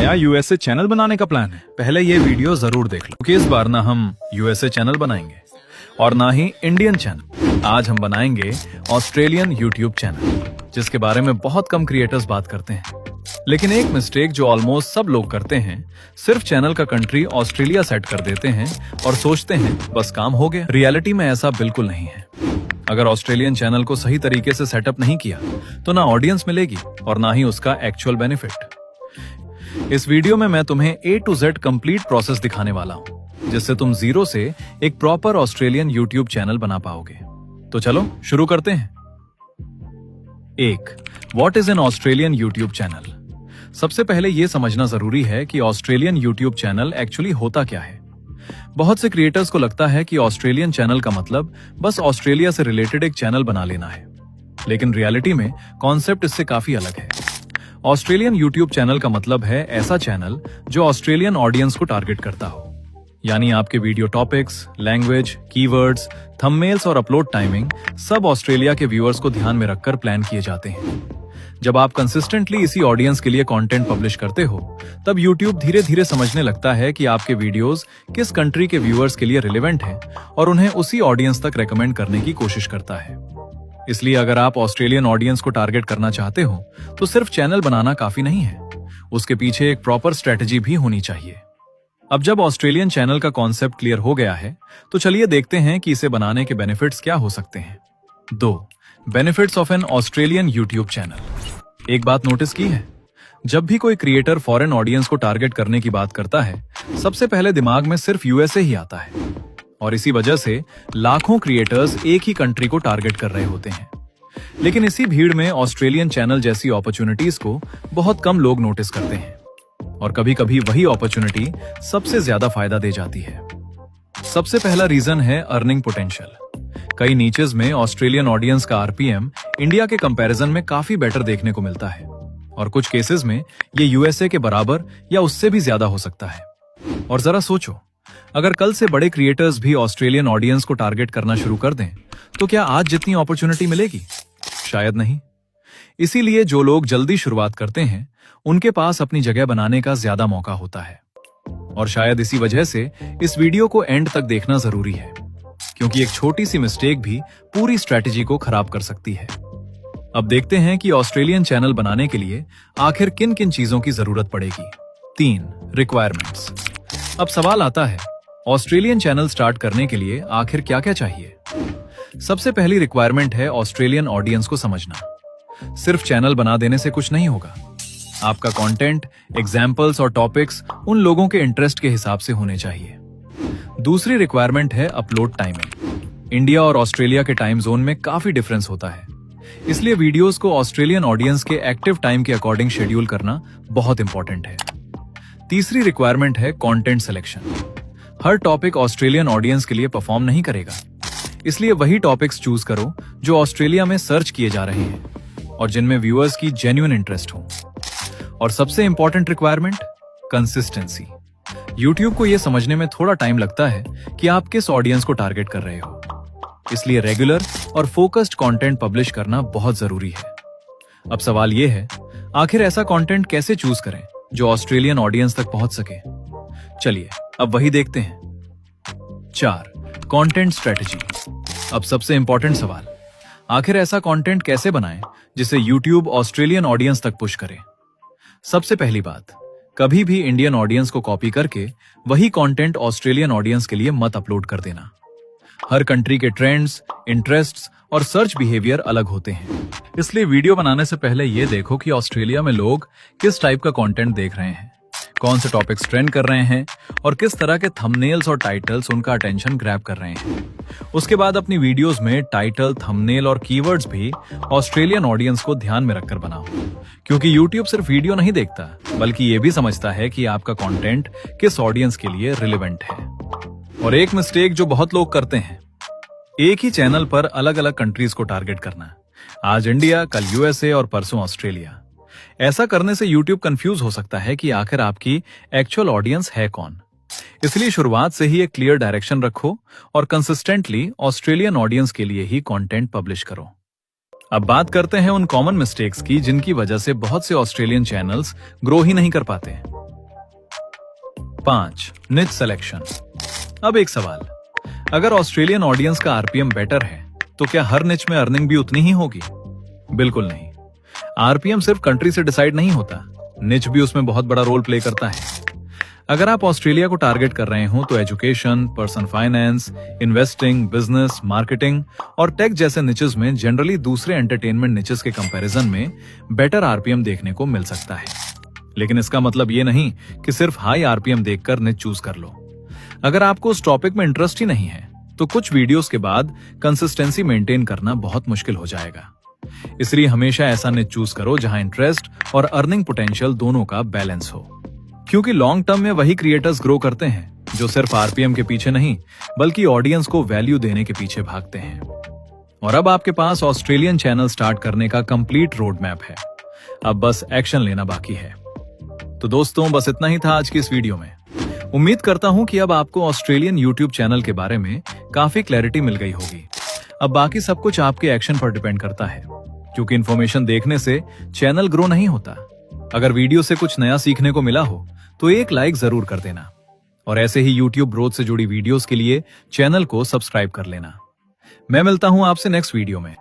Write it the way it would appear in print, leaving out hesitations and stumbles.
नया USA channel बनाने का प्लान है? पहले ये वीडियो जरूर देख लो, क्योंकि इस बार ना हम यूएसए चैनल बनाएंगे और ना ही इंडियन चैनल। आज हम बनाएंगे ऑस्ट्रेलियन यूट्यूब चैनल, जिसके बारे में बहुत कम क्रिएटर्स बात करते हैं। लेकिन एक मिस्टेक जो ऑलमोस्ट सब लोग करते हैं, सिर्फ चैनल का कंट्री ऑस्ट्रेलिया सेट कर देते हैं और सोचते हैं बस काम हो गया। रियलिटी में ऐसा बिल्कुल नहीं है। अगर ऑस्ट्रेलियन चैनल को सही तरीके से सेटअप नहीं किया तो ना ऑडियंस मिलेगी और ना ही उसका एक्चुअल बेनिफिट। इस वीडियो में मैं तुम्हें A to Z complete process दिखाने वाला हूं, जिससे तुम जीरो से एक प्रॉपर ऑस्ट्रेलियन यूट्यूब चैनल बना पाओगे। तो चलो शुरू करते हैं। 1. What is an Australian YouTube channel? सबसे पहले यह समझना जरूरी है कि ऑस्ट्रेलियन यूट्यूब चैनल एक्चुअली होता क्या है। बहुत से क्रिएटर्स को लगता है कि ऑस्ट्रेलियन चैनल का मतलब बस ऑस्ट्रेलिया से रिलेटेड एक चैनल बना लेना है, लेकिन रियलिटी में कॉन्सेप्ट इससे काफी अलग है। ऑस्ट्रेलियन यूट्यूब चैनल का मतलब है ऐसा चैनल जो ऑस्ट्रेलियन ऑडियंस को टारगेट करता हो, यानी आपके video topics, language, keywords, thumbnails और अपलोड टाइमिंग सब ऑस्ट्रेलिया के व्यूअर्स को ध्यान में रखकर प्लान किए जाते हैं। जब आप कंसिस्टेंटली इसी ऑडियंस के लिए कंटेंट पब्लिश करते हो, तब YouTube धीरे धीरे समझने लगता है कि आपके वीडियोस किस कंट्री के व्यूअर्स के लिए रिलेवेंट हैं और उन्हें उसी ऑडियंस तक रेकमेंड करने की कोशिश करता है। इसलिए अगर आप ऑस्ट्रेलियन ऑडियंस को टारगेट करना चाहते हो तो सिर्फ चैनल बनाना काफी नहीं है, उसके पीछे एक प्रॉपर स्ट्रेटेजी भी होनी चाहिए। अब जब ऑस्ट्रेलियन चैनल का कॉन्सेप्ट क्लियर हो गया है, तो चलिए देखते हैं कि इसे बनाने के बेनिफिट्स क्या हो सकते हैं। 2. Benefits of an Australian YouTube channel. एक बात नोटिस की है, जब भी कोई क्रिएटर फॉरेन ऑडियंस को टारगेट करने की बात करता है, सबसे पहले दिमाग में सिर्फ यूएसए ही आता है, और इसी वजह से लाखों क्रिएटर्स एक ही कंट्री को टारगेट कर रहे होते हैं। लेकिन इसी भीड़ में ऑस्ट्रेलियन चैनल जैसी अपॉर्चुनिटीज को बहुत कम लोग नोटिस करते हैं, और कभी कभी वही अपॉर्चुनिटी सबसे ज्यादा फायदा दे जाती है। सबसे पहला रीजन है अर्निंग पोटेंशियल। कई नीचेस में ऑस्ट्रेलियन ऑडियंस का आरपीएम इंडिया के कंपैरिजन में काफी बेटर देखने को मिलता है, और कुछ केसेस में ये यूएसए के बराबर या उससे भी ज्यादा हो सकता है। और जरा सोचो, अगर कल से बड़े क्रिएटर्स भी ऑस्ट्रेलियन ऑडियंस को टारगेट करना शुरू कर दें, तो क्या आज जितनी अपॉर्चुनिटी मिलेगी? शायद नहीं। इसीलिए जो लोग जल्दी शुरुआत करते हैं, उनके पास अपनी जगह बनाने का ज्यादा मौका होता है। और शायद इसी वजह से इस वीडियो को एंड तक देखना जरूरी है, क्योंकि एक छोटी सी मिस्टेक भी पूरी स्ट्रेटेजी को खराब कर सकती है। अब देखते हैं कि ऑस्ट्रेलियन चैनल बनाने के लिए आखिर किन किन चीजों की जरूरत पड़ेगी। 3. रिक्वायरमेंट्स। अब सवाल आता है, ऑस्ट्रेलियन चैनल स्टार्ट करने के लिए आखिर क्या क्या चाहिए? सबसे पहली रिक्वायरमेंट है ऑस्ट्रेलियन ऑडियंस को समझना। सिर्फ चैनल बना देने से कुछ नहीं होगा। आपका कंटेंट, एग्जाम्पल्स और टॉपिक्स उन लोगों के इंटरेस्ट के हिसाब से होने चाहिए। दूसरी रिक्वायरमेंट है अपलोड टाइमिंग। इंडिया और ऑस्ट्रेलिया के टाइम जोन में काफी डिफरेंस होता है, इसलिए वीडियोस को ऑस्ट्रेलियन ऑडियंस के एक्टिव टाइम के अकॉर्डिंग शेड्यूल करना बहुत इंपॉर्टेंट है। तीसरी रिक्वायरमेंट है कंटेंट सिलेक्शन। हर टॉपिक ऑस्ट्रेलियन ऑडियंस के लिए परफॉर्म नहीं करेगा, इसलिए वही टॉपिक्स चूज करो जो ऑस्ट्रेलिया में सर्च किए जा रहे हैं और जिनमें व्यूअर्स की जेन्युइन इंटरेस्ट हो। और सबसे इंपॉर्टेंट रिक्वायरमेंट, कंसिस्टेंसी। YouTube को यह समझने में थोड़ा टाइम लगता है कि आप किस ऑडियंस को टारगेट कर रहे हो, इसलिए रेगुलर और फोकस्ड कंटेंट पब्लिश करना बहुत जरूरी है। अब सवाल यह है, आखिर ऐसा कंटेंट कैसे चूज करें जो ऑस्ट्रेलियन ऑडियंस तक पहुंच सके? चलिए अब वही देखते हैं। 4. Content strategy. अब सबसे इंपॉर्टेंट सवाल, आखिर ऐसा कंटेंट कैसे बनाएं जिसे YouTube ऑस्ट्रेलियन ऑडियंस तक पुश करे? सबसे पहली बात, कभी भी इंडियन ऑडियंस को कॉपी करके वही कंटेंट ऑस्ट्रेलियन ऑडियंस के लिए मत अपलोड कर देना। हर कंट्री के ट्रेंड्स, इंटरेस्ट्स और सर्च बिहेवियर अलग होते हैं, इसलिए वीडियो बनाने से पहले यह देखो कि ऑस्ट्रेलिया में लोग किस टाइप का कंटेंट देख रहे हैं, कौन से टॉपिक्स ट्रेंड कर रहे हैं और किस तरह के थंबनेल्स और टाइटल्स उनका अटेंशन ग्रैब कर रहे हैं। उसके बाद अपनी वीडियोस में टाइटल, थंबनेल और कीवर्ड्स भी ऑस्ट्रेलियन ऑडियंस को ध्यान में रखकर बनाओ, क्योंकि YouTube सिर्फ वीडियो नहीं देखता, बल्कि ये भी समझता है कि आपका कंटेंट किस ऑडियंस के लिए रिलेवेंट है। और एक मिस्टेक जो बहुत लोग करते हैं, एक ही चैनल पर अलग अलग कंट्रीज को टारगेट करना। आज इंडिया, कल यूएसए और परसों ऑस्ट्रेलिया। ऐसा करने से YouTube कंफ्यूज हो सकता है कि आखिर आपकी एक्चुअल ऑडियंस है कौन। इसलिए शुरुआत से ही एक क्लियर डायरेक्शन रखो और कंसिस्टेंटली ऑस्ट्रेलियन ऑडियंस के लिए ही कंटेंट पब्लिश करो। अब बात करते हैं उन कॉमन मिस्टेक्स की जिनकी वजह से बहुत से ऑस्ट्रेलियन चैनल्स ग्रो ही नहीं कर पाते। 5. निच सिलेक्शन। अब एक सवाल, अगर ऑस्ट्रेलियन ऑडियंस का आरपीएम बेटर है तो क्या हर निच में अर्निंग भी उतनी ही होगी? बिल्कुल नहीं। आरपीएम सिर्फ कंट्री से डिसाइड नहीं होता, निच भी उसमें बहुत बड़ा रोल प्ले करता है। अगर आप ऑस्ट्रेलिया को टारगेट कर रहे हो तो education, person finance, investing, business, marketing और टेक जैसे निचेस में जनरली दूसरे एंटरटेनमेंट निचेस के कंपैरिजन में बेटर आरपीएम देखने को मिल सकता है। लेकिन इसका मतलब ये नहीं कि सिर्फ हाई आरपीएम देखकर निच चूज कर लो। अगर आपको उस टॉपिक में इंटरेस्ट ही नहीं है तो कुछ वीडियोस के बाद कंसिस्टेंसी मेंटेन करना बहुत मुश्किल हो जाएगा। इसलिए हमेशा ऐसा निच चूज करो जहां इंटरेस्ट और अर्निंग पोटेंशियल दोनों का बैलेंस हो, क्योंकि लॉन्ग टर्म में वही क्रिएटर्स ग्रो करते हैं जो सिर्फ आरपीएम के पीछे नहीं बल्कि ऑडियंस को वैल्यू देने के पीछे भागते हैं। और अब आपके पास ऑस्ट्रेलियन चैनल स्टार्ट करने का कंप्लीट रोड मैप है, अब बस एक्शन लेना बाकी है। तो दोस्तों, बस इतना ही था आज की इस वीडियो में। उम्मीद करता हूं कि अब आपको ऑस्ट्रेलियन यूट्यूब चैनल के बारे में काफी क्लैरिटी मिल गई होगी। अब बाकी सब कुछ आपके एक्शन पर डिपेंड करता है, क्योंकि इन्फॉर्मेशन देखने से चैनल ग्रो नहीं होता। अगर वीडियो से कुछ नया सीखने को मिला हो तो एक लाइक जरूर कर देना, और ऐसे ही यूट्यूब ग्रोथ से जुड़ी वीडियोस के लिए चैनल को सब्सक्राइब कर लेना। मैं मिलता हूं आपसे नेक्स्ट वीडियो में।